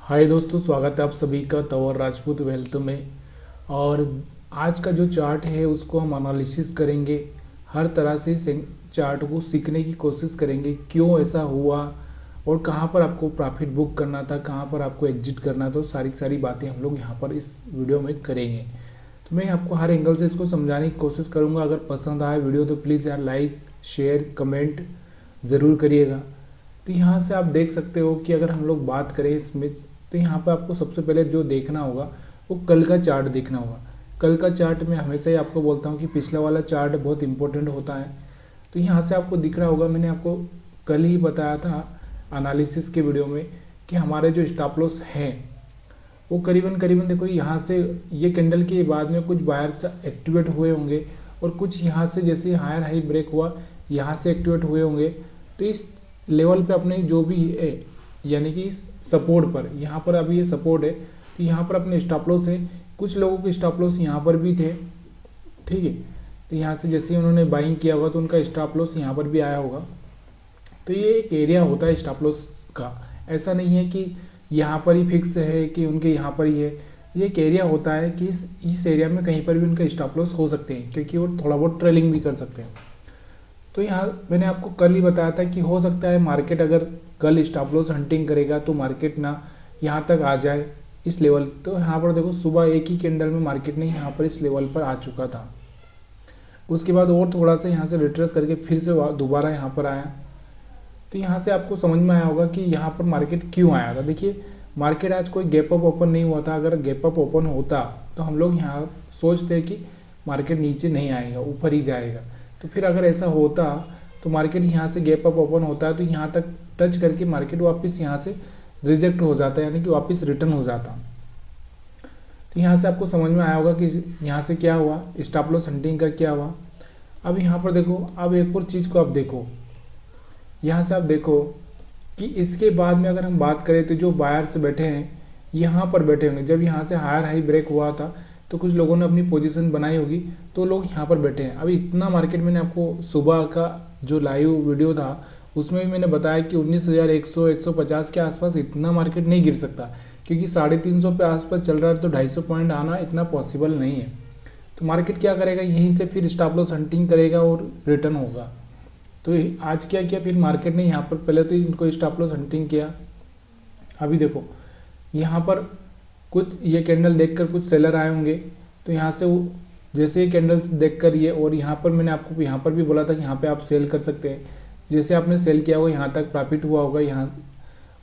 हाय दोस्तों, स्वागत है आप सभी का तंवर राजपूत वेल्थ में। और आज का जो चार्ट है उसको हम एनालिसिस करेंगे। हर तरह से चार्ट को सीखने की कोशिश करेंगे, क्यों ऐसा हुआ और कहाँ पर आपको प्रॉफिट बुक करना था, कहाँ पर आपको एग्जिट करना था। सारी बातें हम लोग यहाँ पर इस वीडियो में करेंगे। तो मैं आपको हर एंगल से इसको समझाने की कोशिश करूँगा। अगर पसंद आए वीडियो तो प्लीज़ यार लाइक शेयर कमेंट ज़रूर करिएगा। तो यहाँ से आप देख सकते हो कि अगर हम लोग बात करें इसमें, तो यहाँ पे आपको सबसे पहले जो देखना होगा वो कल का चार्ट देखना होगा। कल का चार्ट मैं हमेशा ही आपको बोलता हूँ कि पिछला वाला चार्ट बहुत इंपॉर्टेंट होता है। तो यहाँ से आपको दिख रहा होगा, मैंने आपको कल ही बताया था एनालिसिस के वीडियो में कि हमारे जो स्टॉप लॉस है वो करीबन देखो, यहाँ से ये कैंडल के बाद में कुछ बायर्स एक्टिवेट हुए होंगे और कुछ यहाँ से जैसे हायर हाई ब्रेक हुआ यहाँ से एक्टिवेट हुए होंगे। तो इस लेवल पे अपने जो भी है, यानी कि इस सपोर्ट पर, यहाँ पर अभी ये सपोर्ट है तो यहाँ पर अपने स्टॉप लॉस है। कुछ लोगों के स्टॉप लॉस यहाँ पर भी थे, ठीक है। तो यहाँ से जैसे उन्होंने बाइंग किया होगा तो उनका स्टॉप लॉस यहाँ पर भी आया होगा। तो ये एक एरिया होता है स्टॉप लॉस का, ऐसा नहीं है कि यहाँ पर ही फिक्स है कि उनके यहाँ पर ही है। ये एक एरिया होता है कि इस एरिया में कहीं पर भी उनका स्टॉप लॉस हो सकते हैं, क्योंकि वो थोड़ा बहुत ट्रेलिंग भी कर सकते हैं। तो यहाँ मैंने आपको कल ही बताया था कि हो सकता है मार्केट अगर कल स्टॉप लॉस हंटिंग करेगा तो मार्केट ना यहाँ तक आ जाए इस लेवल। तो यहाँ पर देखो, सुबह एक ही कैंडल में मार्केट ने यहाँ पर इस लेवल पर आ चुका था। उसके बाद और थोड़ा सा यहाँ से रिट्रेस करके फिर से दोबारा यहाँ पर आया। तो यहाँ से आपको समझ में आया होगा कि यहाँ पर मार्केट क्यों आया था। देखिए, मार्केट आज कोई गैप अप ओपन नहीं हुआ था। अगर गैप अप ओपन होता तो हम लोग यहाँ सोचते कि मार्केट नीचे नहीं आएगा, ऊपर ही जाएगा। तो फिर अगर ऐसा होता तो मार्केट यहाँ से गैप अप ओपन होता है तो यहाँ तक टच करके मार्केट वापस यहाँ से रिजेक्ट हो जाता है, यानी कि वापस रिटर्न हो जाता। तो यहाँ से आपको समझ में आया होगा कि यहाँ से क्या हुआ, स्टॉप लॉस हंटिंग का क्या हुआ। अब यहाँ पर देखो, अब एक और चीज़ को आप देखो, यहाँ से आप देखो कि इसके बाद में अगर हम बात करें तो जो बायर्स बैठे हैं यहाँ पर बैठे होंगे। जब यहाँ से हायर हाई ब्रेक हुआ था तो कुछ लोगों ने अपनी पोजीशन बनाई होगी, तो लोग यहाँ पर बैठे हैं। अभी इतना मार्केट, मैंने आपको सुबह का जो लाइव वीडियो था उसमें भी मैंने बताया कि 19,100 150 के आसपास इतना मार्केट नहीं गिर सकता, क्योंकि 350 पे आसपास चल रहा है। तो 250 पॉइंट आना इतना पॉसिबल नहीं है। तो मार्केट क्या करेगा, यहीं से फिर स्टॉप लॉस हंटिंग करेगा और रिटर्न होगा। तो आज क्या किया फिर मार्केट ने, यहाँ पर पहले तो इनको स्टॉप लॉस हंटिंग किया। अभी देखो, यहाँ पर कुछ ये कैंडल देखकर कुछ सेलर आए होंगे, तो यहाँ से वो जैसे ये कैंडल्स देखकर ये, और यहाँ पर मैंने आपको यहाँ पर भी बोला था कि यहाँ पे आप सेल कर सकते हैं। जैसे आपने सेल किया होगा यहाँ तक प्रॉफिट हुआ होगा यहाँ,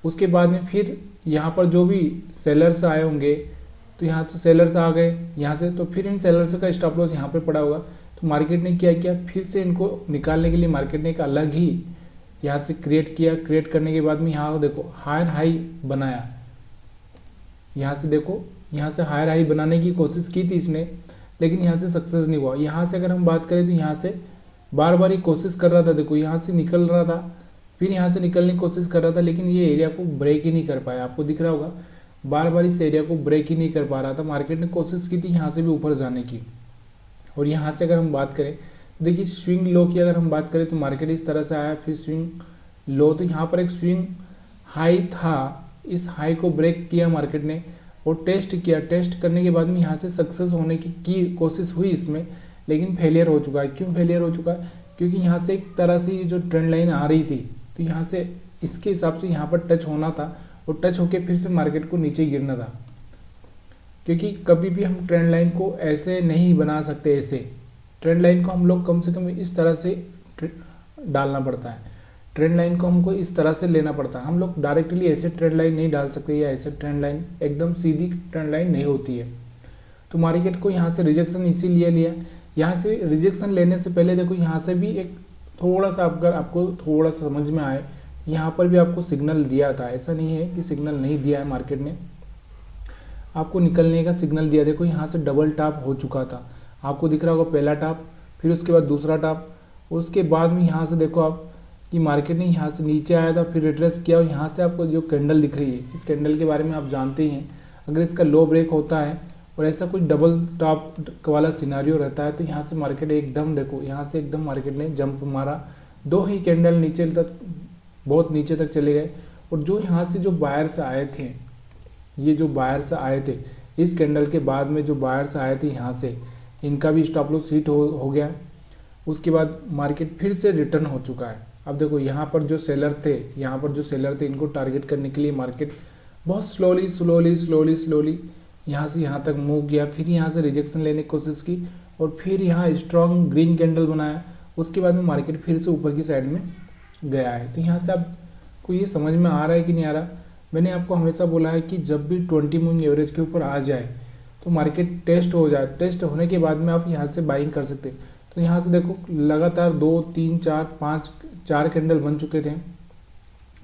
उसके बाद में फिर यहाँ पर जो भी सेलर्स आए होंगे, तो यहाँ से सेलर्स आ गए यहाँ से, तो फिर इन सेलर्स का स्टॉप लॉस यहाँ पर पड़ा होगा। तो मार्केट ने क्या किया, फिर से इनको निकालने के लिए मार्केट ने एक अलग ही यहाँ से क्रिएट किया। क्रिएट करने के बाद में यहाँ देखो हायर हाई बनाया। यहाँ से देखो, यहाँ से हायर हाई बनाने की कोशिश की थी इसने, लेकिन यहाँ से सक्सेस नहीं हुआ। यहाँ से अगर हम बात करें तो यहाँ से बार बार ही कोशिश कर रहा था। देखो, यहाँ से निकल रहा था, फिर यहाँ से निकलने की कोशिश कर रहा था, लेकिन ये एरिया को ब्रेक ही नहीं कर पाया। आपको दिख रहा होगा, बार बार इस एरिया को ब्रेक ही नहीं कर पा रहा था। मार्केट ने कोशिश की थी यहाँ से भी ऊपर जाने की। और यहाँ से अगर हम बात करें तो देखिए, स्विंग लो की अगर हम बात करें तो मार्केट इस तरह से आया, फिर स्विंग लो। तो यहाँ पर एक स्विंग हाई था, इस हाई को ब्रेक किया मार्केट ने और टेस्ट किया। टेस्ट करने के बाद में यहाँ से सक्सेस होने की कोशिश हुई इसमें, लेकिन फेलियर हो चुका है। क्यों फेलियर हो चुका है, क्योंकि यहाँ से एक तरह से ये जो ट्रेंड लाइन आ रही थी, तो यहाँ से इसके हिसाब से यहाँ पर टच होना था और टच होके फिर से मार्केट को नीचे गिरना था। क्योंकि कभी भी हम ट्रेंड लाइन को ऐसे नहीं बना सकते, ऐसे ट्रेंड लाइन को हम लोग कम से कम इस तरह से डालना पड़ता है। ट्रेंड लाइन को हमको इस तरह से लेना पड़ता है। हम लोग डायरेक्टली ऐसे ट्रेंड लाइन नहीं डाल सकते, या ऐसे ट्रेंड लाइन एकदम सीधी ट्रेंड लाइन नहीं होती है। तो मार्केट को यहाँ से रिजेक्शन इसीलिए लिया। यहाँ से रिजेक्शन लेने से पहले देखो, यहाँ से भी एक थोड़ा सा, अगर आपको थोड़ा सा समझ में आए, यहाँ पर भी आपको सिग्नल दिया था। ऐसा नहीं है कि सिग्नल नहीं दिया है, मार्केट ने आपको निकलने का सिग्नल दिया। देखो, यहाँ से डबल टॉप हो चुका था, आपको दिख रहा होगा पहला टॉप, फिर उसके बाद दूसरा टॉप, उसके बाद में यहाँ से देखो आप कि मार्केट ने यहाँ से नीचे आया था, फिर रिट्रेस किया। और यहाँ से आपको जो कैंडल दिख रही है, इस कैंडल के बारे में आप जानते ही हैं। अगर इसका लो ब्रेक होता है और ऐसा कुछ डबल टॉप वाला सिनारियो रहता है, तो यहाँ से मार्केट एकदम, देखो यहाँ से एकदम मार्केट ने जंप मारा। दो ही कैंडल नीचे तक, बहुत नीचे तक चले गए। और जो यहाँ से जो बायर्स आए थे, ये जो बायर्स आए थे इस कैंडल के बाद में, जो बायर्स आए थे यहाँ से, इनका भी स्टॉप लॉस हिट हो गया। उसके बाद मार्केट फिर से रिटर्न हो चुका है। अब देखो यहाँ पर जो सेलर थे, इनको टारगेट करने के लिए मार्केट बहुत स्लोली यहाँ से यहाँ तक मूव किया, फिर यहाँ से रिजेक्शन लेने की कोशिश की और फिर यहाँ स्ट्रॉन्ग ग्रीन कैंडल बनाया। उसके बाद में मार्केट फिर से ऊपर की साइड में गया है। तो यहाँ से आपको ये समझ में आ रहा है कि नहीं आ रहा। मैंने आपको हमेशा बोला है कि जब भी 20 मूविंग एवरेज के ऊपर आ जाए तो मार्केट टेस्ट हो जाए, टेस्ट होने के बाद में आप यहाँ से बाइंग कर सकते हैं। तो यहाँ से देखो लगातार 2 3 4 5 4 कैंडल बन चुके थे।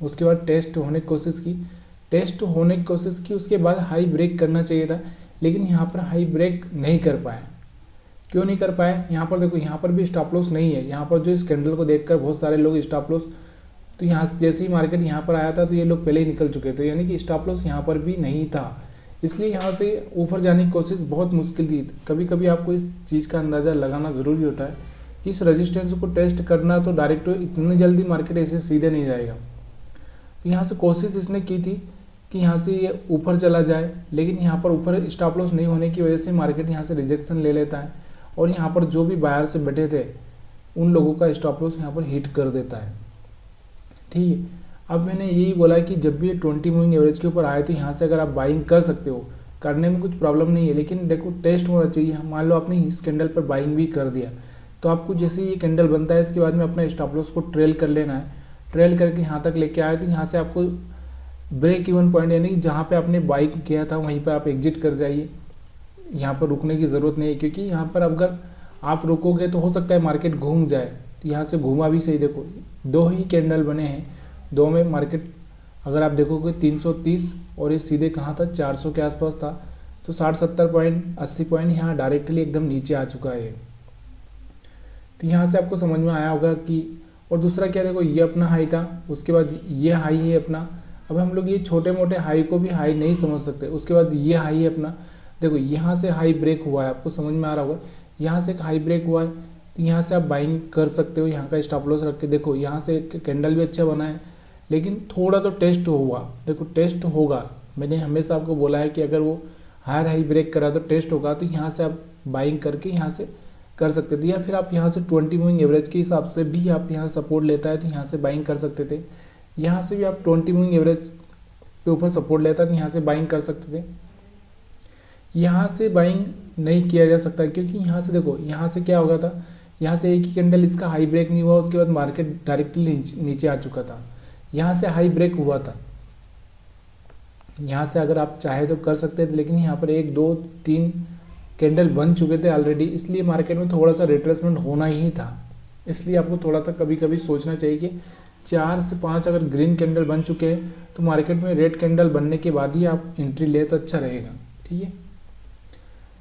उसके बाद टेस्ट होने की कोशिश की, उसके बाद हाई ब्रेक करना चाहिए था, लेकिन यहाँ पर हाई ब्रेक नहीं कर पाया। क्यों नहीं कर पाए? यहाँ पर देखो, यहाँ पर भी स्टॉप लॉस नहीं है। यहाँ पर जो इस कैंडल को देखकर बहुत सारे लोग स्टॉप लॉस, तो यहाँ से जैसे ही मार्केट यहाँ पर आया था तो ये लोग पहले ही निकल चुके थे, यानी कि स्टॉप लॉस यहाँ पर भी नहीं था। इसलिए यहाँ से ऊपर जाने की कोशिश बहुत मुश्किल थी। कभी कभी आपको इस चीज़ का अंदाज़ा लगाना ज़रूरी होता है कि इस रेजिस्टेंस को टेस्ट करना, तो डायरेक्ट इतनी जल्दी मार्केट ऐसे सीधे नहीं जाएगा। तो यहाँ से कोशिश इसने की थी कि यहाँ से ये ऊपर चला जाए, लेकिन यहाँ पर ऊपर स्टॉप लॉस नहीं होने की वजह से मार्केट यहाँ से रिजेक्शन ले लेता है और यहाँ पर जो भी बायर से बैठे थे उन लोगों का स्टॉप लॉस यहाँ पर हिट कर देता है। ठीक है, अब मैंने यही बोला कि जब भी 20 मूविंग एवरेज के ऊपर आए तो यहाँ से अगर आप बाइंग कर सकते हो, करने में कुछ प्रॉब्लम नहीं है, लेकिन देखो टेस्ट होना चाहिए। मान लो आपने इस कैंडल पर बाइंग भी कर दिया, तो आपको जैसे ये कैंडल बनता है इसके बाद में अपना स्टॉप लॉस को ट्रेल कर लेना है। ट्रेल करके यहाँ तक लेके आए तो यहाँ से आपको ब्रेक इवन पॉइंट, यानी कि जहाँ पे आपने बाइंग किया था वहीं पर आप एग्जिट कर जाइए। यहाँ पर रुकने की ज़रूरत नहीं है, क्योंकि यहाँ पर अगर आप रुकोगे तो हो सकता है मार्केट घूम जाए। तो यहाँ से घूमा भी सही। देखो 2 ही कैंडल बने हैं, 2 में मार्केट अगर आप देखोगे 330 और ये सीधे कहाँ था, 400 के आसपास था। तो 60-70 पॉइंट 80 पॉइंट यहाँ डायरेक्टली एकदम नीचे आ चुका है। तो यहाँ से आपको समझ में आया होगा कि, और दूसरा क्या, देखो ये अपना हाई था, उसके बाद ये हाई है अपना। अब हम लोग ये छोटे मोटे हाई को भी हाई नहीं समझ सकते। उसके बाद ये हाई है अपना। देखो यहाँ से हाई ब्रेक हुआ है, आपको समझ में आ रहा होगा, यहाँ से एक हाई ब्रेक हुआ है। तो यहाँ से आप बाइंग कर सकते हो, यहाँ का स्टॉप लॉस रख के। देखो यहाँ से कैंडल भी अच्छा बना है, लेकिन थोड़ा तो टेस्ट हुआ। देखो टेस्ट होगा, मैंने हमेशा आपको बोला है कि अगर वो हायर हाई ब्रेक करा तो टेस्ट होगा। तो यहाँ से आप बाइंग करके यहाँ से कर सकते थे, या फिर आप यहाँ से 20 मूविंग एवरेज के हिसाब से भी आप यहाँ सपोर्ट लेता है तो यहाँ से बाइंग कर सकते थे। यहाँ से भी आप 20 मूविंग एवरेज के ऊपर सपोर्ट लेता है तो यहाँ से बाइंग कर सकते थे। यहाँ से बाइंग नहीं किया जा सकता, क्योंकि यहाँ से देखो, यहाँ से क्या होगा था, यहाँ से एक ही कैंडल इसका हाई ब्रेक नहीं हुआ, उसके बाद मार्केट डायरेक्टली नीचे आ चुका था। यहाँ से हाई ब्रेक हुआ था, यहाँ से अगर आप चाहे तो कर सकते थे, लेकिन यहाँ पर 1 2 3 कैंडल बन चुके थे ऑलरेडी, इसलिए मार्केट में थोड़ा सा रिट्रेसमेंट होना ही था। इसलिए आपको थोड़ा सा कभी कभी सोचना चाहिए कि 4 से 5 अगर ग्रीन कैंडल बन चुके हैं तो मार्केट में रेड कैंडल बनने के बाद ही आप एंट्री ले तो अच्छा रहेगा। ठीक है,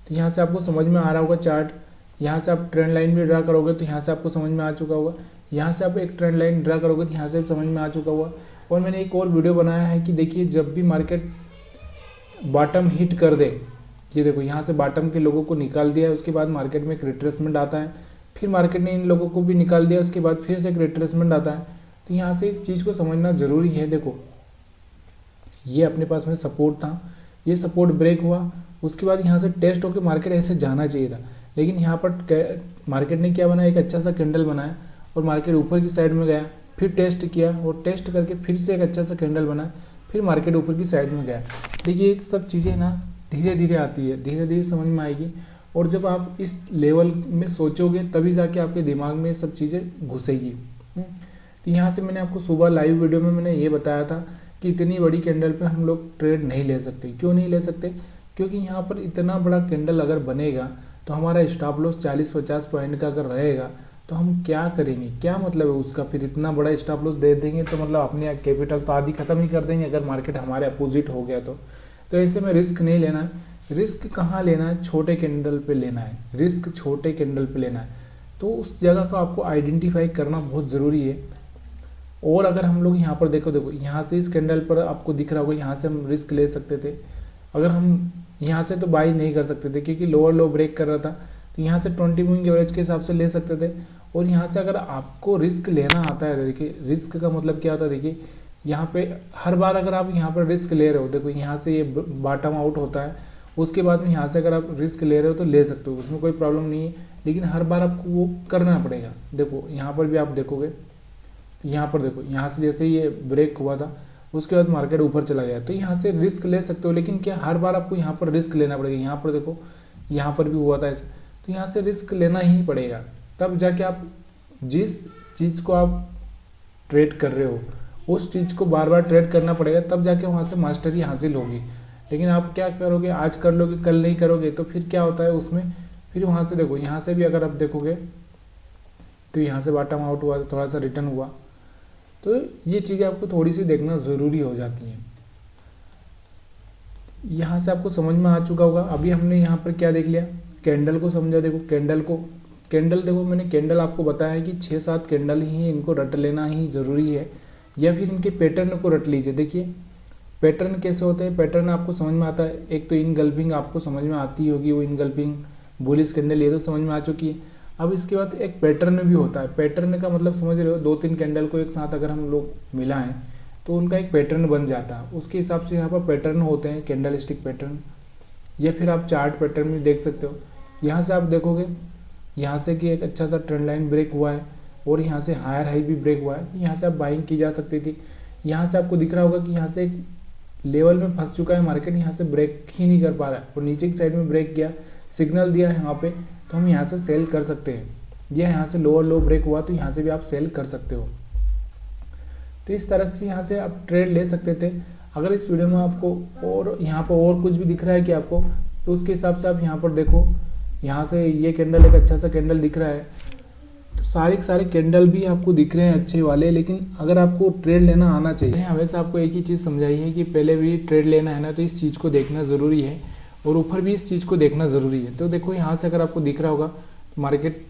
तो यहाँ से आपको समझ में आ रहा होगा चार्ट। यहाँ से आप ट्रेंड लाइन भी ड्रा करोगे तो यहाँ से आपको समझ में आ चुका होगा। यहाँ से आप एक ट्रेंड लाइन ड्रा करोगे तो यहाँ से समझ में आ चुका होगा। और मैंने एक और वीडियो बनाया है कि देखिए, जब भी मार्केट बॉटम हिट कर दे, ये देखो यहाँ से बॉटम के लोगों को निकाल दिया है, उसके बाद मार्केट में एक रिट्रेसमेंट आता है, फिर मार्केट ने इन लोगों को भी निकाल दिया, उसके बाद फिर से एक रिट्रेसमेंट आता है। तो यहाँ से एक चीज़ को समझना ज़रूरी है। देखो ये अपने पास में सपोर्ट था, ये सपोर्ट ब्रेक हुआ, उसके बाद यहाँ से टेस्ट होकर मार्केट ऐसे जाना चाहिए था, लेकिन यहाँ पर मार्केट ने क्या बनाया, एक अच्छा सा कैंडल बनाया और मार्केट ऊपर की साइड में गया, फिर टेस्ट किया और टेस्ट करके फिर से एक अच्छा सा कैंडल बना, फिर मार्केट ऊपर की साइड में गया। देखिए ये सब चीज़ें ना धीरे धीरे आती है, धीरे धीरे समझ में आएगी, और जब आप इस लेवल में सोचोगे तभी जाके आपके दिमाग में सब चीज़ें घुसेगी। तो यहाँ से मैंने आपको सुबह लाइव वीडियो में मैंने ये बताया था कि इतनी बड़ी कैंडल पे हम लोग ट्रेड नहीं ले सकते। क्यों नहीं ले सकते? क्योंकि यहाँ पर इतना बड़ा कैंडल अगर बनेगा तो हमारा स्टॉप लॉस 40-50 पॉइंट का अगर रहेगा तो हम क्या करेंगे, क्या मतलब है उसका। फिर इतना बड़ा स्टॉप लॉस दे देंगे तो मतलब अपने कैपिटल तो आधी ख़त्म ही कर देंगे अगर मार्केट हमारे अपोजिट हो गया तो ऐसे में रिस्क नहीं लेना है। रिस्क कहाँ लेना है? छोटे कैंडल पे लेना है, रिस्क छोटे कैंडल पे लेना है। तो उस जगह को आपको आइडेंटिफाई करना बहुत ज़रूरी है। और अगर हम लोग यहाँ पर देखो यहाँ से इस कैंडल पर आपको दिख रहा होगा, यहाँ से हम रिस्क ले सकते थे। अगर हम यहाँ से तो बाई नहीं कर सकते थे क्योंकि लोअर लो ब्रेक कर रहा था, तो यहाँ से 20 मूविंग एवरेज के हिसाब से ले सकते थे। और यहाँ से अगर आपको रिस्क लेना आता है, देखिए रिस्क का मतलब क्या होता है, देखिए यहाँ पे हर बार अगर आप यहाँ पर रिस्क ले रहे हो, देखो यहाँ से ये बॉटम आउट होता है, उसके बाद में यहाँ से अगर आप रिस्क ले रहे हो तो ले सकते हो, उसमें कोई प्रॉब्लम नहीं है, लेकिन हर बार आपको वो करना पड़ेगा। देखो यहाँ पर भी आप देखोगे तो यहाँ पर देखो, यहाँ से जैसे ये ब्रेक हुआ था उसके बाद मार्केट ऊपर चला गया, तो यहाँ से रिस्क ले सकते हो, लेकिन क्या हर बार आपको यहाँ पर रिस्क लेना पड़ेगा। यहाँ पर देखो, यहाँ पर भी हुआ था ऐसे, तो यहाँ से रिस्क लेना ही पड़ेगा, तब जाके आप जिस चीज़ को आप ट्रेड कर रहे हो उस चीज़ को बार बार ट्रेड करना पड़ेगा, तब जाके वहाँ से मास्टरी हासिल होगी। लेकिन आप क्या करोगे, आज कर लोगे कल नहीं करोगे, तो फिर क्या होता है उसमें, फिर वहाँ से देखो, यहाँ से भी अगर आप देखोगे तो यहाँ से बॉटम आउट हुआ, थोड़ा सा रिटर्न हुआ, तो ये चीज़ें आपको थोड़ी सी देखना ज़रूरी हो जाती हैं। यहाँ से आपको समझ में आ चुका होगा। अभी हमने यहाँ पर क्या देख लिया, कैंडल को समझा। देखो कैंडल देखो, मैंने कैंडल आपको बताया है कि 6-7 कैंडल ही हैं, इनको रट लेना ही ज़रूरी है, या फिर इनके पैटर्न को रट लीजिए। देखिए पैटर्न कैसे होते हैं, पैटर्न आपको समझ में आता है। एक तो इनगल्फिंग आपको समझ में आती होगी, वो इनगल्फिंग बुलिश कैंडल ये तो समझ में आ चुकी है। अब इसके बाद एक पैटर्न भी होता है। पैटर्न का मतलब समझ रहे हो, 2-3 कैंडल को एक साथ अगर हम लोग मिलाएं तो उनका एक पैटर्न बन जाता है, उसके हिसाब से यहाँ पर पैटर्न होते हैं, कैंडल स्टिक पैटर्न, या फिर आप चार्ट पैटर्न भी देख सकते हो। यहाँ से आप देखोगे यहाँ से कि एक अच्छा सा ट्रेंड लाइन ब्रेक हुआ है और यहाँ से हायर हाई भी ब्रेक हुआ है, यहाँ से आप बाइंग की जा सकती थी। यहाँ से आपको दिख रहा होगा कि यहाँ से एक लेवल में फंस चुका है मार्केट, यहाँ से ब्रेक ही नहीं कर पा रहा है और नीचे की साइड में ब्रेक किया, सिग्नल दिया है यहाँ पे, तो हम यहाँ से सेल कर सकते हैं। यह यहाँ से लोअर लो ब्रेक हुआ तो यहाँ से भी आप सेल कर सकते हो। तो इस तरह से यहाँ से आप ट्रेड ले सकते थे। अगर इस वीडियो में आपको और यहाँ पर और कुछ भी दिख रहा है कि आपको, तो उसके हिसाब से आप यहाँ पर देखो, यहाँ से ये कैंडल एक अच्छा सा कैंडल दिख रहा है, तो सारे कैंडल भी आपको दिख रहे हैं अच्छे वाले, लेकिन अगर आपको ट्रेड लेना आना चाहिए। हमेशा आपको एक ही चीज़ समझाई है कि पहले भी ट्रेड लेना है ना, तो इस चीज़ को देखना ज़रूरी है और ऊपर भी इस चीज़ को देखना ज़रूरी है। तो देखो यहाँ से अगर आपको दिख रहा होगा, मार्केट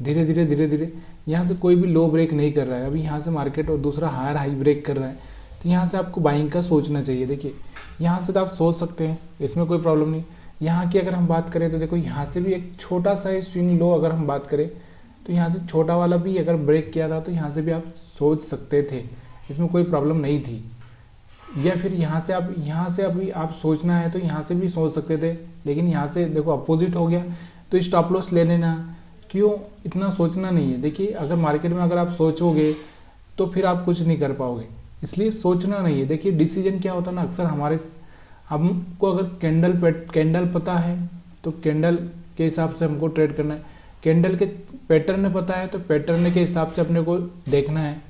धीरे धीरे यहाँ से कोई भी लो ब्रेक नहीं कर रहा है, अभी यहाँ से मार्केट और दूसरा हायर हाई ब्रेक कर रहा है, तो यहाँ से आपको बाइंग का सोचना चाहिए। देखिए यहाँ से तो आप सोच सकते हैं, इसमें कोई प्रॉब्लम नहीं। यहाँ की अगर हम बात करें तो देखो यहाँ से भी एक छोटा सा स्विंग लो अगर हम बात करें, तो यहाँ से छोटा वाला भी अगर ब्रेक किया था तो यहाँ से भी आप सोच सकते थे, इसमें कोई प्रॉब्लम नहीं थी। या फिर यहाँ से अभी आप सोचना है तो यहाँ से भी सोच सकते थे, लेकिन यहाँ से देखो अपोजिट हो गया, तो स्टॉप लॉस ले लेना। क्यों, इतना सोचना नहीं है। देखिए अगर मार्केट में अगर आप सोचोगे तो फिर आप कुछ नहीं कर पाओगे, इसलिए सोचना नहीं है। देखिए डिसीजन क्या होता है ना, अक्सर हमको अगर कैंडल पता है तो कैंडल के हिसाब से हमको ट्रेड करना है, कैंडल के पैटर्न पता है तो पैटर्न के हिसाब से अपने को देखना है।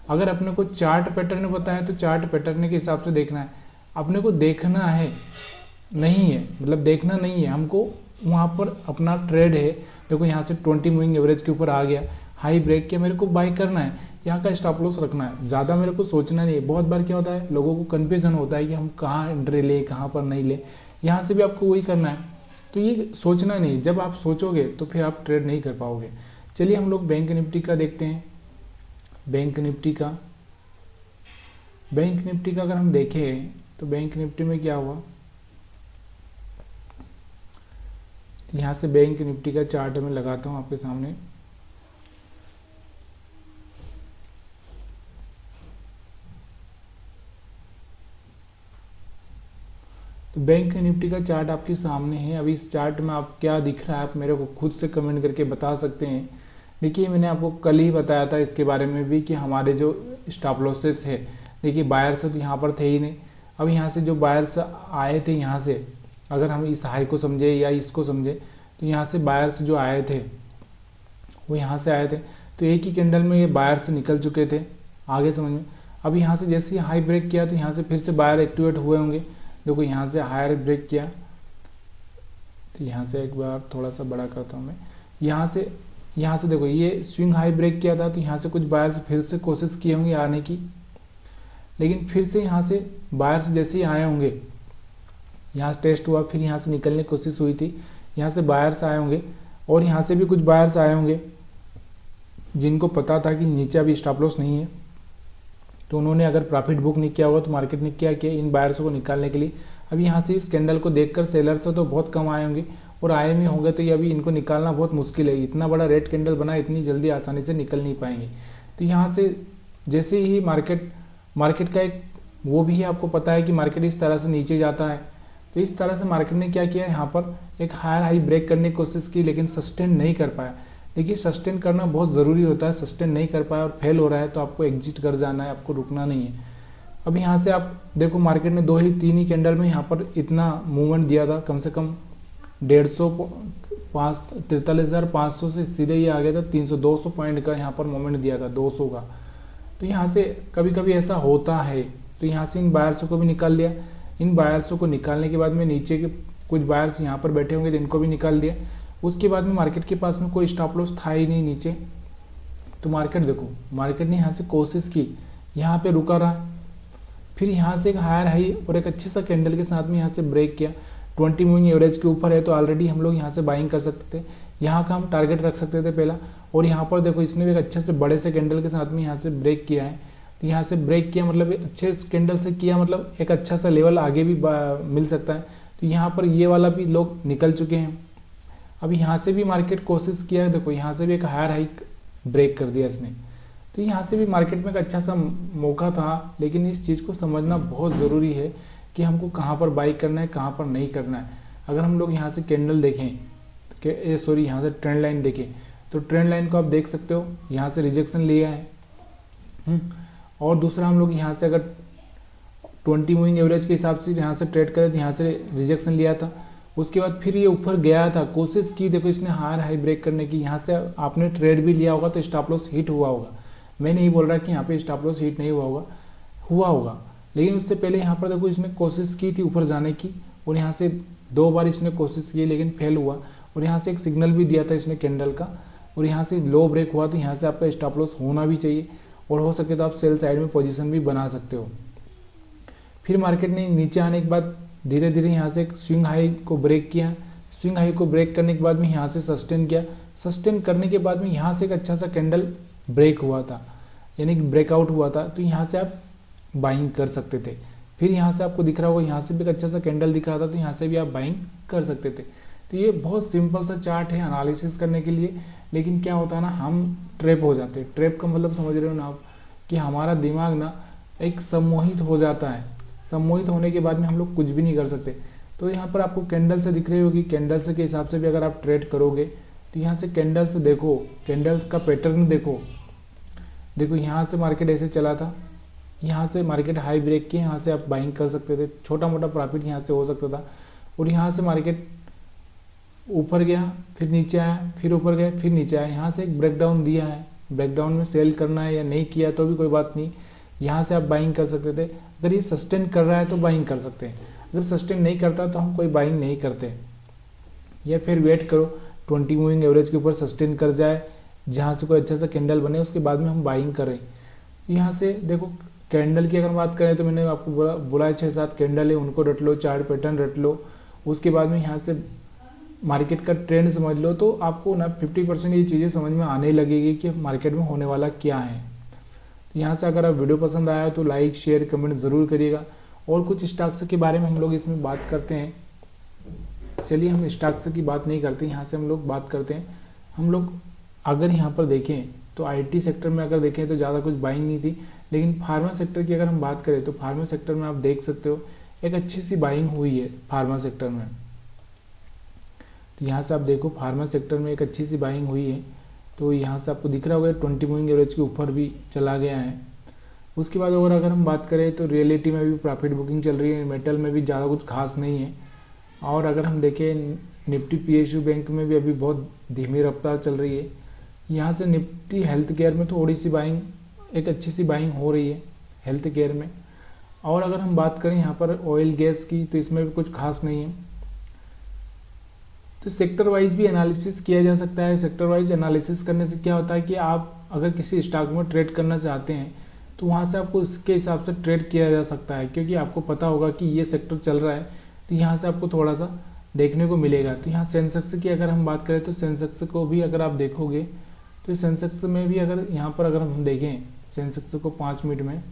अगर अपने को चार्ट पैटर्न पता है तो चार्ट पैटर्न के हिसाब से देखना है। अपने को देखना है नहीं है, मतलब देखना नहीं है, हमको वहाँ पर अपना ट्रेड है। देखो यहाँ से 20 मूविंग एवरेज के ऊपर आ गया, हाई ब्रेक किया, मेरे को बाई करना है, यहाँ का स्टॉप लॉस रखना है, ज़्यादा मेरे को सोचना नहीं है। बहुत बार क्या होता है, लोगों को कन्फ्यूजन होता है कि हम कहाँ एंट्री ले, कहाँ पर नहीं ले। यहाँ से भी आपको वही करना है, तो ये सोचना नहीं। जब आप सोचोगे तो फिर आप ट्रेड नहीं कर पाओगे। चलिए हम लोग बैंक निफ्टी का देखते हैं। बैंक निफ्टी का अगर हम देखें तो बैंक निफ्टी में क्या हुआ, यहाँ से बैंक निफ्टी का चार्ट मैं लगाता हूँ आपके सामने। तो बैंक निफ्टी का चार्ट आपके सामने है। अभी इस चार्ट में आप क्या दिख रहा है, आप मेरे को खुद से कमेंट करके बता सकते हैं। देखिए मैंने आपको कल ही बताया था इसके बारे में भी कि हमारे जो स्टॉप लॉसेस है, देखिए बायर्स तो यहाँ पर थे ही नहीं। अब यहाँ से जो बायर्स आए थे, यहाँ से अगर हम इस हाई को समझे या इसको समझे, तो यहाँ से बायर्स जो आए थे वो यहाँ से आए थे, तो एक ही कैंडल में ये बायर्स निकल चुके थे आगे समझ में। अब यहाँ से जैसे ही हाई ब्रेक किया तो यहाँ से फिर से बायर एक्टिवेट हुए होंगे। देखो यहाँ से हायर ब्रेक किया, तो यहाँ से एक बार थोड़ा सा बड़ा करता हूँ मैं। यहाँ से देखो ये स्विंग हाई ब्रेक किया था, तो यहाँ से कुछ बायर्स फिर से कोशिश किए होंगे आने की, लेकिन फिर से यहाँ से बायर्स जैसे ही आए होंगे, यहाँ टेस्ट हुआ, फिर यहाँ से निकलने की कोशिश हुई थी, यहाँ से बायर्स आए होंगे और यहाँ से भी कुछ बायर्स आए होंगे जिनको पता था कि नीचे अभी स्टॉप लॉस नहीं है, तो उन्होंने अगर प्रॉफिट बुक नहीं किया होगा तो मार्केट ने क्या किया, इन बायर्स को निकालने के लिए। अब यहाँ से इस कैंडल को देखकर सेलर्स तो बहुत कम आए होंगे, और आए में होंगे तो ये अभी इनको निकालना बहुत मुश्किल है। इतना बड़ा रेड कैंडल बना, इतनी जल्दी आसानी से निकल नहीं पाएंगे। तो यहाँ से जैसे ही मार्केट मार्केट का एक वो भी है, आपको पता है कि मार्केट इस तरह से नीचे जाता है। तो इस तरह से मार्केट ने क्या किया, यहाँ पर एक हायर हाई ब्रेक करने की कोशिश की लेकिन सस्टेन नहीं कर पाया। देखिए सस्टेन करना बहुत ज़रूरी होता है, सस्टेन नहीं कर पाया और फेल हो रहा है तो आपको एग्जिट कर जाना है, आपको रुकना नहीं है। अब यहाँ से आप देखो मार्केट ने 2 ही 3 ही कैंडल में यहाँ पर इतना मूवमेंट दिया था, कम से कम 43,500 से सीधे ये आ गया था 200 पॉइंट का यहाँ पर मूवमेंट दिया था, 200 का। तो यहाँ से कभी कभी ऐसा होता है। तो यहाँ से इन बायर्सों को भी निकाल लिया। इन बायर्सों को निकालने के बाद में नीचे के कुछ बायर्स यहाँ पर बैठे होंगे तो इनको भी निकाल दिया। उसके बाद में मार्केट के पास में कोई स्टॉप लॉस था ही नहीं नीचे। तो मार्केट देखो, मार्केट ने यहाँ से कोशिश की, यहाँ पे रुका रहा, फिर यहाँ से एक हायर हाई और एक अच्छे सा कैंडल के साथ में यहाँ से ब्रेक किया। 20 मूविंग एवरेज के ऊपर है तो ऑलरेडी हम लोग यहाँ से बाइंग कर सकते थे, यहाँ का हम टारगेट रख सकते थे पहला। और यहाँ पर देखो इसने भी एक अच्छे से बड़े से कैंडल के साथ में यहाँ से ब्रेक किया है। तो यहाँ से ब्रेक किया मतलब अच्छे कैंडल से किया, मतलब एक अच्छा सा लेवल आगे भी मिल सकता है। तो यहाँ पर ये वाला भी लोग निकल चुके हैं। अब यहाँ से भी मार्केट कोशिश किया, देखो यहाँ से भी एक हायर हाई ब्रेक कर दिया इसने। तो यहाँ से भी मार्केट में एक अच्छा सा मौका था, लेकिन इस चीज़ को समझना बहुत ज़रूरी है कि हमको कहाँ पर बाई करना है, कहाँ पर नहीं करना है। अगर हम लोग यहाँ से कैंडल देखें, सॉरी यहाँ से ट्रेंड लाइन देखें, तो ट्रेंड लाइन को आप देख सकते हो, यहाँ से रिजेक्शन लिया है। और दूसरा हम लोग यहाँ से अगर 20 मूविंग एवरेज के हिसाब से यहाँ से ट्रेड करें तो यहाँ से रिजेक्शन लिया था। उसके बाद फिर ये ऊपर गया था, कोशिश की, देखो इसने हायर हाई ब्रेक करने की। यहाँ से आपने ट्रेड भी लिया होगा तो स्टॉप लॉस हिट हुआ होगा। मैं नहीं बोल रहा कि यहाँ पे स्टॉप लॉस हिट नहीं हुआ होगा, लेकिन उससे पहले यहाँ पर देखो इसने कोशिश की थी ऊपर जाने की, और यहाँ से 2 बार इसने कोशिश की लेकिन फेल हुआ। और यहाँ से एक सिग्नल भी दिया था इसने कैंडल का, और यहाँ से लो ब्रेक हुआ। तो यहाँ से आपका स्टॉप लॉस होना भी चाहिए, और हो सके तो आप सेल साइड में पोजीशन भी बना सकते हो। फिर मार्केट ने नीचे आने के बाद धीरे धीरे यहाँ से एक स्विंग हाई को ब्रेक किया। स्विंग हाई को ब्रेक करने के बाद में यहाँ से सस्टेन किया। सस्टेन करने के बाद में यहाँ से एक अच्छा सा कैंडल ब्रेक हुआ था, यानी कि ब्रेकआउट हुआ था। तो यहाँ से आप बाइंग कर सकते थे। फिर यहाँ से आपको दिख रहा होगा, यहाँ से भी एक अच्छा सा कैंडल दिख रहा था, तो यहाँ से भी आप बाइंग कर सकते थे। तो ये बहुत सिंपल सा चार्ट है एनालिसिस करने के लिए, लेकिन क्या होता है ना, हम ट्रैप हो जाते हैं। ट्रैप का मतलब समझ रहे हो ना आप, कि हमारा दिमाग ना एक सम्मोहित हो जाता है। सम्मोहित होने के बाद में हम लोग कुछ भी नहीं कर सकते। तो यहाँ पर आपको कैंडल से दिख रही होगी, कैंडल से के हिसाब से भी अगर आप ट्रेड करोगे तो यहाँ से कैंडल से देखो, कैंडल्स का पैटर्न देखो। देखो यहाँ से मार्केट ऐसे चला था, यहाँ से मार्केट हाई ब्रेक किए, यहाँ से आप बाइंग कर सकते थे, छोटा मोटा प्रॉफिट यहाँ से हो सकता था। और यहाँ से मार्केट ऊपर गया, फिर नीचे आया, फिर ऊपर गया, फिर नीचे आया। यहाँ से एक ब्रेकडाउन दिया है, ब्रेकडाउन में सेल करना है या नहीं किया तो भी कोई बात नहीं, यहाँ से आप बाइंग कर सकते थे। अगर ये सस्टेन कर रहा है तो बाइंग कर सकते हैं, अगर सस्टेन नहीं करता तो हम कोई बाइंग नहीं करते, या फिर वेट करो 20 मूविंग एवरेज के ऊपर सस्टेन कर जाए, जहाँ से कोई अच्छा सा कैंडल बने, उसके बाद में हम बाइंग करें। यहाँ से देखो कैंडल की अगर बात करें तो मैंने आपको बोला है 6-7 कैंडल है, उनको रट लो, चार्ट पैटर्न रट लो। उसके बाद में यहाँ से मार्केट का ट्रेंड समझ लो, तो आपको ना 50% ये चीज़ें समझ में आने लगेगी कि मार्केट में होने वाला क्या है। तो यहाँ से अगर आप वीडियो पसंद आया तो लाइक शेयर कमेंट ज़रूर करिएगा। और कुछ स्टॉक्स के बारे में हम लोग इसमें बात करते हैं। चलिए हम स्टॉक्स की बात नहीं करते, यहाँ से हम लोग बात करते हैं। हम लोग अगर यहाँ पर देखें तो आईटी सेक्टर में अगर देखें तो ज़्यादा कुछ बाइंग नहीं थी, लेकिन फार्मा सेक्टर की अगर हम बात करें तो फार्मा सेक्टर में आप देख सकते हो एक अच्छी सी बाइंग हुई है फार्मा सेक्टर में। तो यहाँ से आप देखो फार्मा सेक्टर में एक अच्छी सी बाइंग हुई है। तो यहाँ से आपको दिख रहा होगा 20 मूविंग एवरेज के ऊपर भी चला गया है। उसके बाद अगर हम बात करें तो रियलिटी में भी प्रॉफिट बुकिंग चल रही है, मेटल में भी ज़्यादा कुछ खास नहीं है। और अगर हम देखें निफ्टी पीएसयू बैंक में भी अभी बहुत धीमी रफ्तार चल रही है। यहाँ से निफ्टी हेल्थ केयर में थोड़ी सी बाइंग, एक अच्छी सी बाइंग हो रही है हेल्थ केयर में। और अगर हम बात करें यहाँ पर ऑयल गैस की तो इसमें भी कुछ खास नहीं है। तो सेक्टर वाइज भी एनालिसिस किया जा सकता है। सेक्टर वाइज एनालिसिस करने से क्या होता है कि आप अगर किसी स्टॉक में ट्रेड करना चाहते हैं तो वहाँ से आपको उसके हिसाब से ट्रेड किया जा सकता है, क्योंकि आपको पता होगा कि ये सेक्टर चल रहा है, तो यहाँ से आपको थोड़ा सा देखने को मिलेगा। तो यहाँ सेंसेक्स की अगर हम बात करें तो सेंसेक्स को भी अगर आप देखोगे तो सेंसेक्स में भी अगर यहाँ पर अगर हम देखें सेंसेक्स को 5 मिनट में,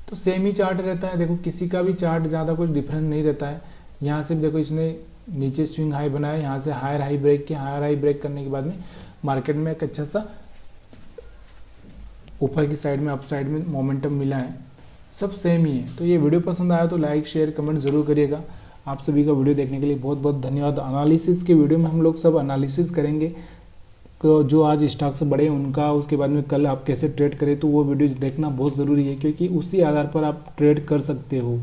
तो सेम ही चार्ट रहता है। देखो किसी का भी चार्ट ज़्यादा कुछ डिफरेंस नहीं रहता है। यहाँ से देखो इसने नीचे स्विंग हाई बनाया, यहाँ से हायर हाई ब्रेक किया, हायर हाई ब्रेक करने के बाद में मार्केट में एक अच्छा सा ऊपर की साइड में अप साइड में मोमेंटम मिला है, सब सेम ही है। तो ये वीडियो पसंद आया तो लाइक शेयर कमेंट ज़रूर करिएगा। आप सभी का वीडियो देखने के लिए बहुत बहुत धन्यवाद। एनालिसिस के वीडियो में हम लोग सब एनालिसिस करेंगे, तो जो आज स्टॉक्स बढ़े उनका, उसके बाद में कल आप कैसे ट्रेड करें, तो वो वीडियो देखना बहुत ज़रूरी है, क्योंकि उसी आधार पर आप ट्रेड कर सकते हो।